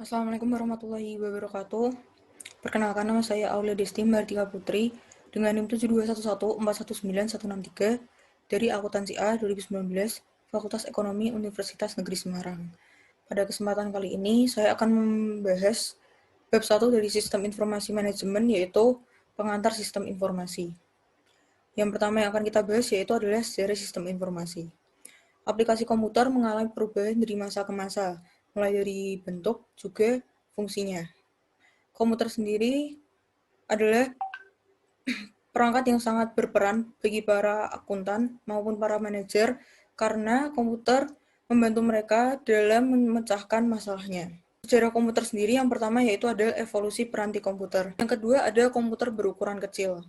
Assalamualaikum warahmatullahi wabarakatuh. Perkenalkan, nama saya Aulia Desti Martika Putri dengan NIM 7211419163 dari Akuntansi A 2019, Fakultas Ekonomi Universitas Negeri Semarang. Pada kesempatan kali ini, saya akan membahas bab 1 dari Sistem Informasi Manajemen, yaitu pengantar sistem informasi. Yang pertama yang akan kita bahas yaitu adalah sejarah sistem informasi. Aplikasi komputer mengalami perubahan dari masa ke masa, mulai dari bentuk juga fungsinya. Komputer sendiri adalah perangkat yang sangat berperan bagi para akuntan maupun para manajer karena komputer membantu mereka dalam memecahkan masalahnya. Sejarah komputer sendiri yang pertama yaitu adalah evolusi peranti komputer. Yang kedua ada komputer berukuran kecil.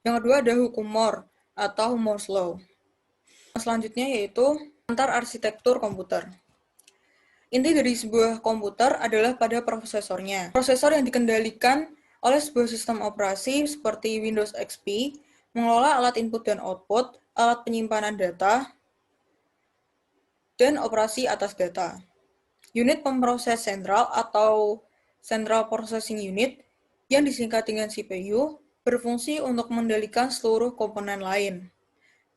Yang kedua ada hukum Moore atau Moore's Law. Selanjutnya yaitu antar arsitektur komputer. Inti dari sebuah komputer adalah pada prosesornya. Prosesor yang dikendalikan oleh sebuah sistem operasi seperti Windows XP mengelola alat input dan output, alat penyimpanan data, dan operasi atas data. Unit pemroses sentral atau Central Processing Unit yang disingkat dengan CPU berfungsi untuk mengendalikan seluruh komponen lain.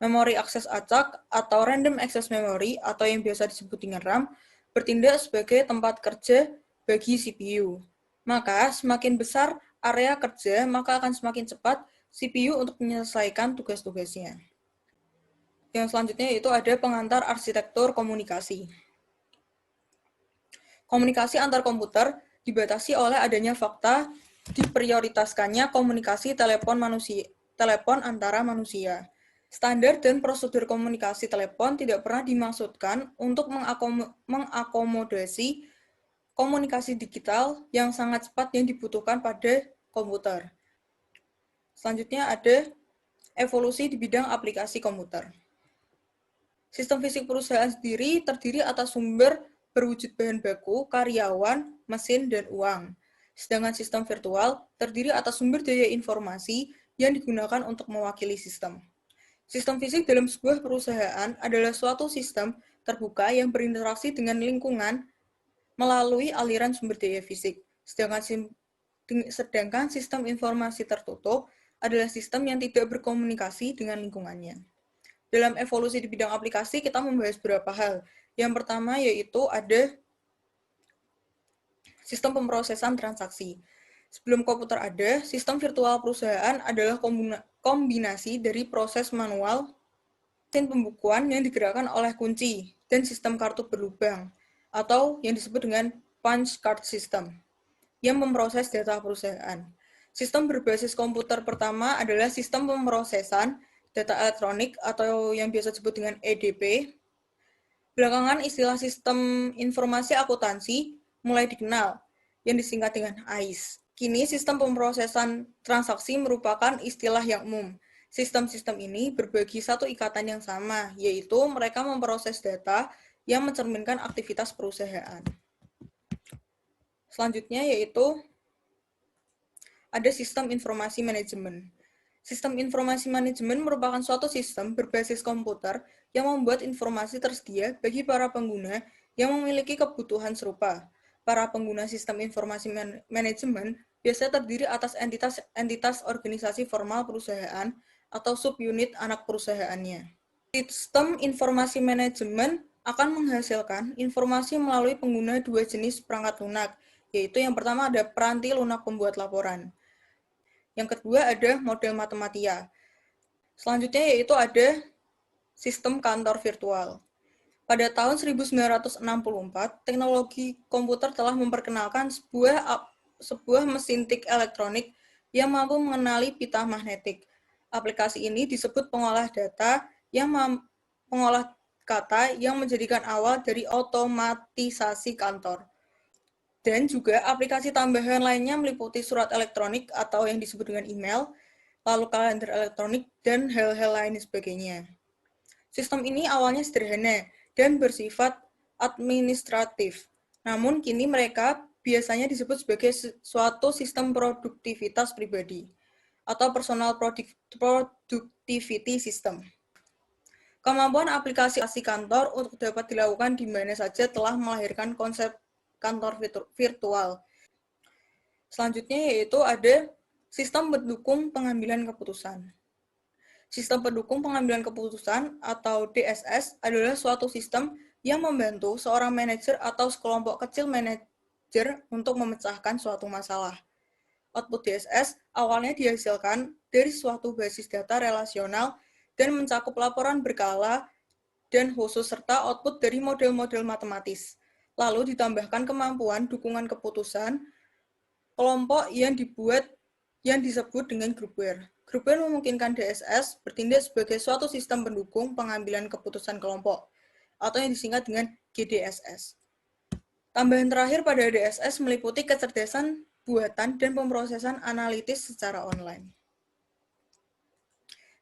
Memori akses acak atau Random Access Memory atau yang biasa disebut dengan RAM bertindak sebagai tempat kerja bagi CPU. Maka semakin besar area kerja, maka akan semakin cepat CPU untuk menyelesaikan tugas-tugasnya. Yang selanjutnya itu ada pengantar arsitektur komunikasi. Komunikasi antar komputer dibatasi oleh adanya fakta diprioritaskannya komunikasi telepon antara manusia. Standar dan prosedur komunikasi telepon tidak pernah dimaksudkan untuk mengakomodasi komunikasi digital yang sangat cepat yang dibutuhkan pada komputer. Selanjutnya ada evolusi di bidang aplikasi komputer. Sistem fisik perusahaan sendiri terdiri atas sumber berwujud bahan baku, karyawan, mesin, dan uang. Sedangkan sistem virtual terdiri atas sumber daya informasi yang digunakan untuk mewakili sistem. Sistem fisik dalam sebuah perusahaan adalah suatu sistem terbuka yang berinteraksi dengan lingkungan melalui aliran sumber daya fisik. Sedangkan sistem informasi tertutup adalah sistem yang tidak berkomunikasi dengan lingkungannya. Dalam evolusi di bidang aplikasi, kita membahas beberapa hal. Yang pertama yaitu ada sistem pemrosesan transaksi. Sebelum komputer ada, sistem virtual perusahaan adalah kombinasi dari proses manual, mesin pembukuan yang digerakkan oleh kunci, dan sistem kartu berlubang, atau yang disebut dengan punch card system, yang memproses data perusahaan. Sistem berbasis komputer pertama adalah sistem pemrosesan data elektronik atau yang biasa disebut dengan EDP. Belakangan istilah sistem informasi akuntansi mulai dikenal, yang disingkat dengan AIS. Kini sistem pemrosesan transaksi merupakan istilah yang umum. Sistem-sistem ini berbagi satu ikatan yang sama, yaitu mereka memproses data yang mencerminkan aktivitas perusahaan. Selanjutnya yaitu ada sistem informasi manajemen. Sistem informasi manajemen merupakan suatu sistem berbasis komputer yang membuat informasi tersedia bagi para pengguna yang memiliki kebutuhan serupa. Para pengguna sistem informasi manajemen biasanya terdiri atas entitas organisasi formal perusahaan atau subunit anak perusahaannya. Sistem informasi manajemen akan menghasilkan informasi melalui pengguna dua jenis perangkat lunak, yaitu yang pertama ada peranti lunak pembuat laporan. Yang kedua ada model matematika. Selanjutnya yaitu ada sistem kantor virtual. Pada tahun 1964, teknologi komputer telah memperkenalkan sebuah mesin tik elektronik yang mampu mengenali pita magnetik. Aplikasi ini disebut pengolah data pengolah kata yang menjadikan awal dari otomatisasi kantor. Dan juga aplikasi tambahan lainnya meliputi surat elektronik atau yang disebut dengan email, lalu kalender elektronik, dan hal-hal lain sebagainya. Sistem ini awalnya sederhana dan bersifat administratif, namun kini mereka biasanya disebut sebagai suatu sistem produktivitas pribadi atau personal productivity system. Kemampuan aplikasi kantor untuk dapat dilakukan di mana saja telah melahirkan konsep kantor virtual. Selanjutnya yaitu ada sistem pendukung pengambilan keputusan. Sistem pendukung pengambilan keputusan atau DSS adalah suatu sistem yang membantu seorang manajer atau sekelompok kecil manajer untuk memecahkan suatu masalah. Output DSS awalnya dihasilkan dari suatu basis data relasional dan mencakup laporan berkala dan khusus serta output dari model-model matematis. Lalu ditambahkan kemampuan dukungan keputusan kelompok yang disebut dengan groupware. Groupware memungkinkan DSS bertindak sebagai suatu sistem pendukung pengambilan keputusan kelompok atau yang disingkat dengan GDSS. Tambahan terakhir pada DSS meliputi kecerdasan buatan dan pemrosesan analitis secara online.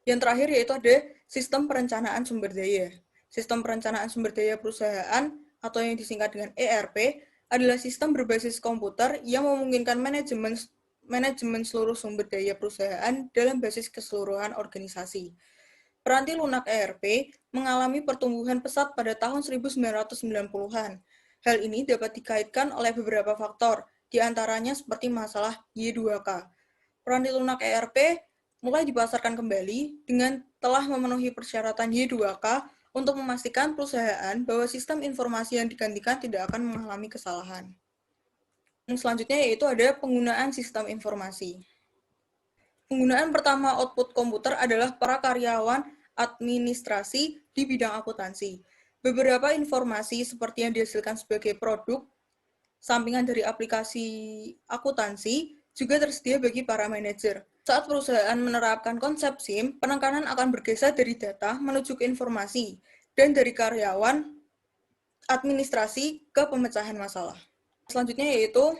Yang terakhir yaitu ada sistem perencanaan sumber daya. Sistem perencanaan sumber daya perusahaan atau yang disingkat dengan ERP adalah sistem berbasis komputer yang memungkinkan manajemen seluruh sumber daya perusahaan dalam basis keseluruhan organisasi. Peranti lunak ERP mengalami pertumbuhan pesat pada tahun 1990-an. Hal ini dapat dikaitkan oleh beberapa faktor, di antaranya seperti masalah Y2K. Peranti lunak ERP mulai dipasarkan kembali dengan telah memenuhi persyaratan Y2K untuk memastikan perusahaan bahwa sistem informasi yang digantikan tidak akan mengalami kesalahan. Yang selanjutnya yaitu ada penggunaan sistem informasi. Penggunaan pertama output komputer adalah para karyawan administrasi di bidang akuntansi. Beberapa informasi seperti yang dihasilkan sebagai produk sampingan dari aplikasi akuntansi juga tersedia bagi para manajer. Saat perusahaan menerapkan konsep SIM, penekanan akan bergeser dari data menuju ke informasi, dan dari karyawan administrasi ke pemecahan masalah. Selanjutnya yaitu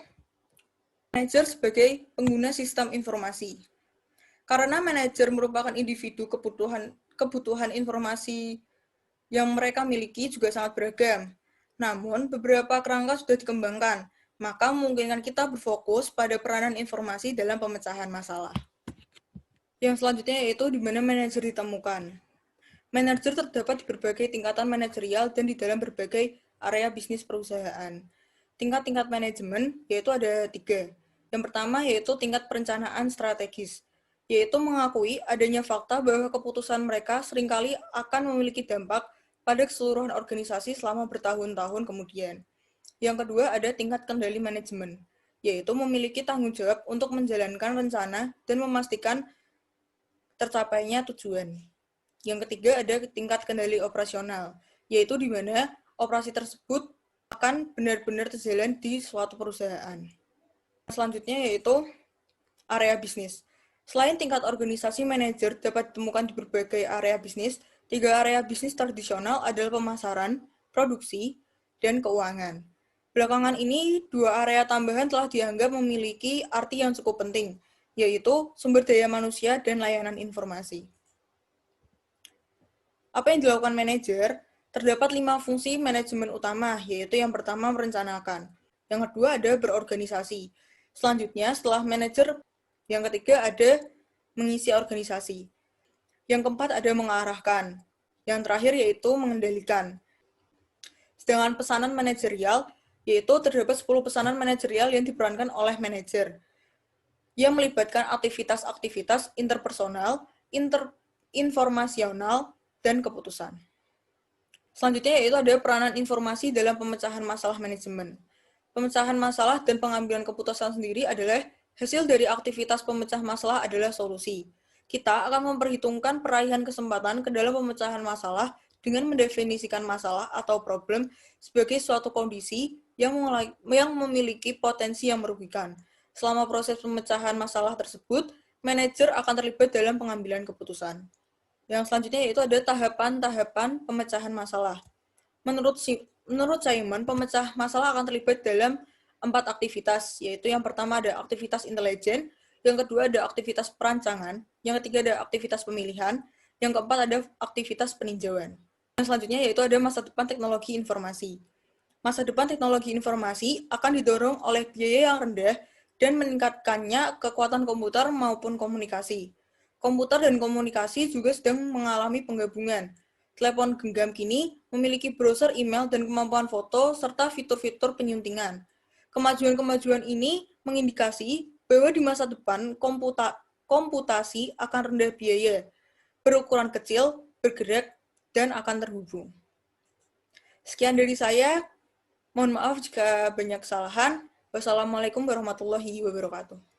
manajer sebagai pengguna sistem informasi. Karena manajer merupakan individu, kebutuhan informasi yang mereka miliki juga sangat beragam. Namun, beberapa kerangka sudah dikembangkan, maka memungkinkan kita berfokus pada peranan informasi dalam pemecahan masalah. Yang selanjutnya yaitu di mana manajer ditemukan. Manajer terdapat di berbagai tingkatan manajerial dan di dalam berbagai area bisnis perusahaan. Tingkat-tingkat manajemen yaitu ada 3. Yang pertama yaitu tingkat perencanaan strategis, yaitu mengakui adanya fakta bahwa keputusan mereka seringkali akan memiliki dampak pada keseluruhan organisasi selama bertahun-tahun kemudian. Yang kedua ada tingkat kendali manajemen, yaitu memiliki tanggung jawab untuk menjalankan rencana dan memastikan tercapainya tujuan. Yang ketiga ada tingkat kendali operasional, yaitu di mana operasi tersebut akan benar-benar terjalan di suatu perusahaan. Selanjutnya yaitu area bisnis. Selain tingkat organisasi, manajer dapat ditemukan di berbagai area bisnis. 3 area bisnis tradisional adalah pemasaran, produksi, dan keuangan. Belakangan ini, 2 area tambahan telah dianggap memiliki arti yang cukup penting, yaitu sumber daya manusia dan layanan informasi. Apa yang dilakukan manajer? Terdapat 5 fungsi manajemen utama, yaitu yang pertama merencanakan, yang kedua ada berorganisasi. Selanjutnya, setelah manajer, yang ketiga ada mengisi organisasi. Yang keempat ada mengarahkan. Yang terakhir yaitu mengendalikan. Sedangkan pesanan manajerial, yaitu terdapat 10 pesanan manajerial yang diperankan oleh manajer, yang melibatkan aktivitas-aktivitas interpersonal, informasional, dan keputusan. Selanjutnya yaitu ada peranan informasi dalam pemecahan masalah manajemen. Pemecahan masalah dan pengambilan keputusan sendiri adalah hasil dari aktivitas pemecah masalah adalah solusi. Kita akan memperhitungkan peraihan kesempatan ke dalam pemecahan masalah dengan mendefinisikan masalah atau problem sebagai suatu kondisi yang memiliki potensi yang merugikan. Selama proses pemecahan masalah tersebut, manajer akan terlibat dalam pengambilan keputusan. Yang selanjutnya yaitu ada tahapan-tahapan pemecahan masalah. Menurut Simon, pemecah masalah akan terlibat dalam 4 aktivitas, yaitu yang pertama ada aktivitas intelijen, yang kedua ada aktivitas perancangan, yang ketiga ada aktivitas pemilihan, yang keempat ada aktivitas peninjauan. Yang selanjutnya yaitu ada masa depan teknologi informasi. Masa depan teknologi informasi akan didorong oleh biaya yang rendah dan meningkatkannya kekuatan komputer maupun komunikasi. Komputer dan komunikasi juga sedang mengalami penggabungan. Telepon genggam kini memiliki browser email dan kemampuan foto serta fitur-fitur penyuntingan. Kemajuan-kemajuan ini mengindikasi bahwa di masa depan komputasi akan rendah biaya, berukuran kecil, bergerak, dan akan terhubung. Sekian dari saya. Mohon maaf jika banyak kesalahan. Wassalamualaikum warahmatullahi wabarakatuh.